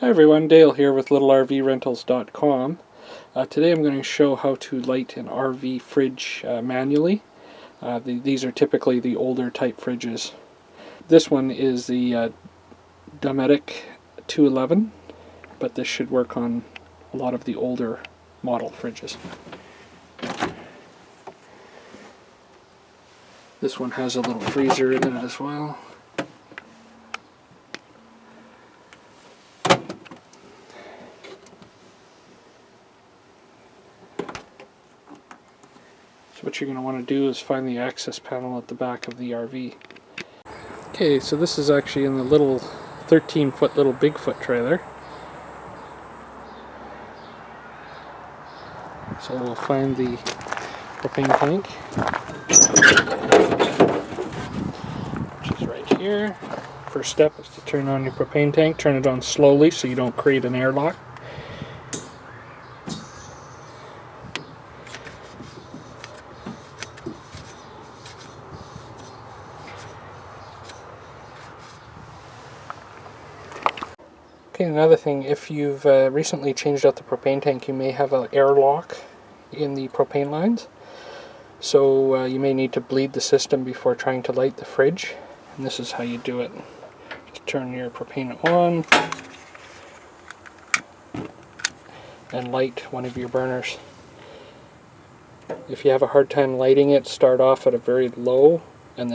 Hi everyone, Dale here with LittleRVrentals.com. Today I'm going to show how to light an RV fridge manually. These are typically the older type fridges. This one is the Dometic 211, but this should work on a lot of the older model fridges. This one has a little freezer in it as well. So what you're going to want to do is find the access panel at the back of the RV. Okay, so this is actually in the little 13-foot little Bigfoot trailer. So we'll find the propane tank, which is right here. First step is to turn on your propane tank. Turn it on slowly so you don't create an airlock. Okay, another thing, if you've recently changed out the propane tank, you may have an airlock in the propane lines. So you may need to bleed the system before trying to light the fridge. And this is how you do it. Just turn your propane on and light one of your burners. If you have a hard time lighting it, start off at a very low and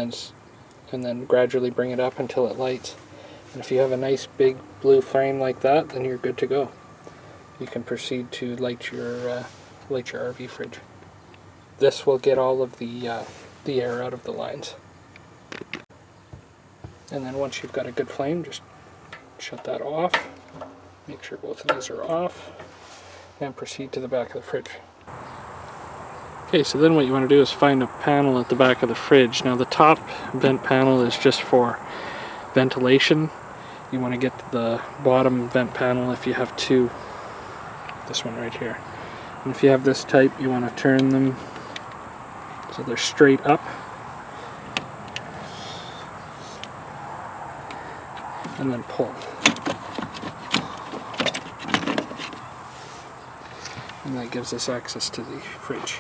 then gradually bring it up until it lights. And if you have a nice big blue flame like that, then you're good to go. You can proceed to light your RV fridge. This will get all of the air out of the lines. And then once you've got a good flame, just shut that off. Make sure both of these are off, and proceed to the back of the fridge. Okay, so then what you want to do is find a panel at the back of the fridge. Now the top vent panel is just for ventilation. You want to get the bottom vent panel if you have two. This one right here. And if you have this type, you want to turn them so they're straight up. And then pull. And that gives us access to the fridge.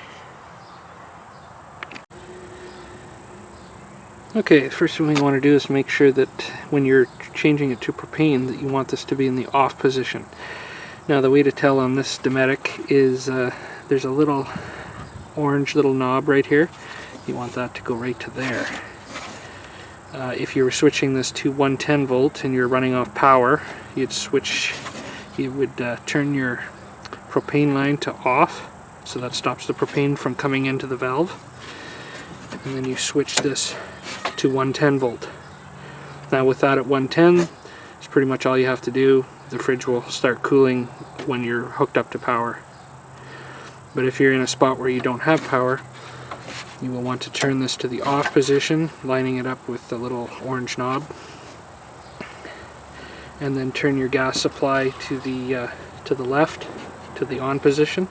Okay, the first thing we want to do is make sure that when you're changing it to propane that you want this to be in the off position. Now the way to tell on this Dometic is there's a little orange little knob right here. You want that to go right to there. If you were switching this to 110 volt and you're running off power, you would turn your propane line to off, so that stops the propane from coming into the valve. And then you switch this to 110 volt. Now with that at 110, it's pretty much all you have to do. The fridge will start cooling when you're hooked up to power. But if you're in a spot where you don't have power, you will want to turn this to the off position, lining it up with the little orange knob, and then turn your gas supply to the left, to the on position.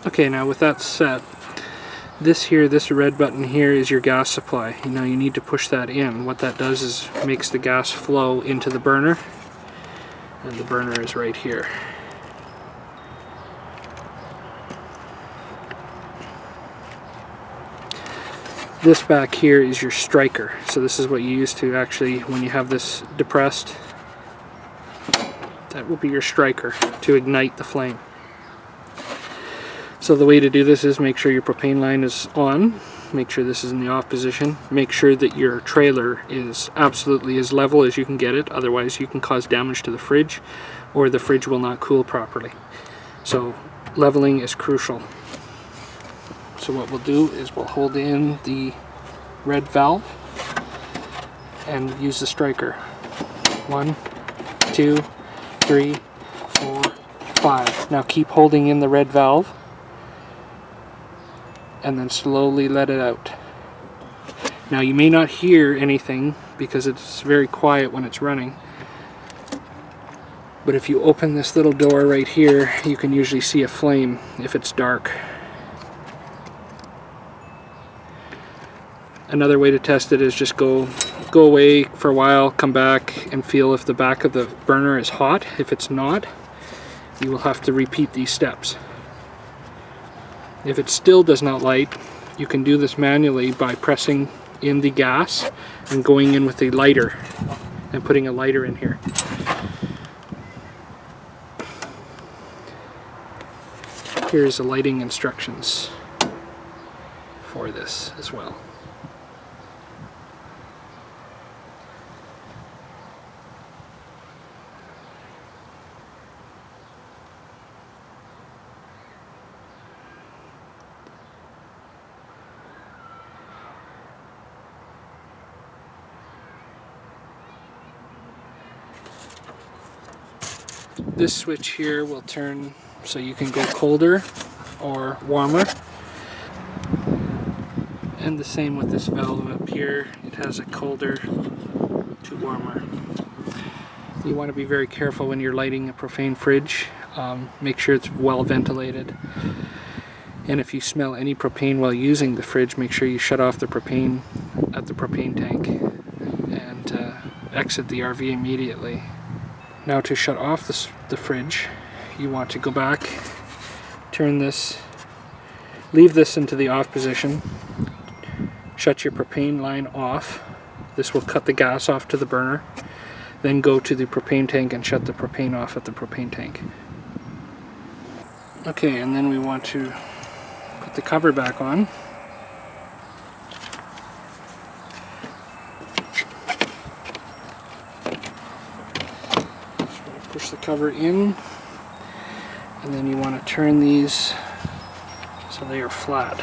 Okay, now with that set, this red button here is your gas supply. Now you need to push that in. What that does is makes the gas flow into the burner, and the burner is right here. This back here is your striker. So this is what you use to actually, when you have this depressed, that will be your striker to ignite the flame. So the way to do this is make sure your propane line is on, make sure this is in the off position, make sure that your trailer is absolutely as level as you can get it, otherwise you can cause damage to the fridge or the fridge will not cool properly. So leveling is crucial. So what we'll do is we'll hold in the red valve and use the striker. 1, 2, 3, 4, 5. Now keep holding in the red valve and then slowly let it out. Now you may not hear anything because it's very quiet when it's running, but if you open this little door right here, you can usually see a flame if it's dark. Another way to test it is just go go away for a while, come back and feel if the back of the burner is hot. If it's not, you will have to repeat these steps. If it still does not light, you can do this manually by pressing in the gas and going in with a lighter and putting a lighter in here. Here's the lighting instructions for this as well. This switch here will turn so you can go colder or warmer. And the same with this valve up here. It has a colder to warmer. You want to be very careful when you're lighting a propane fridge. Make sure it's well ventilated. And if you smell any propane while using the fridge, make sure you shut off the propane at the propane tank and exit the RV immediately. Now to shut off the fridge, you want to go back, turn this, leave this into the off position, shut your propane line off. This will cut the gas off to the burner. Then go to the propane tank and shut the propane off at the propane tank. Okay, and then we want to put the cover back on. Push the cover in, and then you want to turn these so they are flat.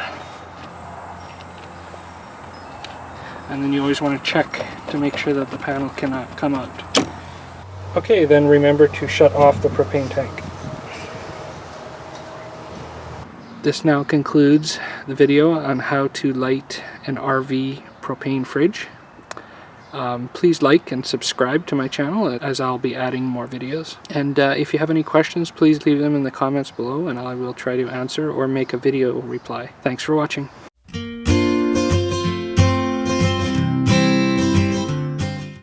And then you always want to check to make sure that the panel cannot come out. Okay, then remember to shut off the propane tank. This now concludes the video on how to light an RV propane fridge. Please like and subscribe to my channel as I'll be adding more videos. And if you have any questions, please leave them in the comments below and I will try to answer or make a video reply. Thanks for watching.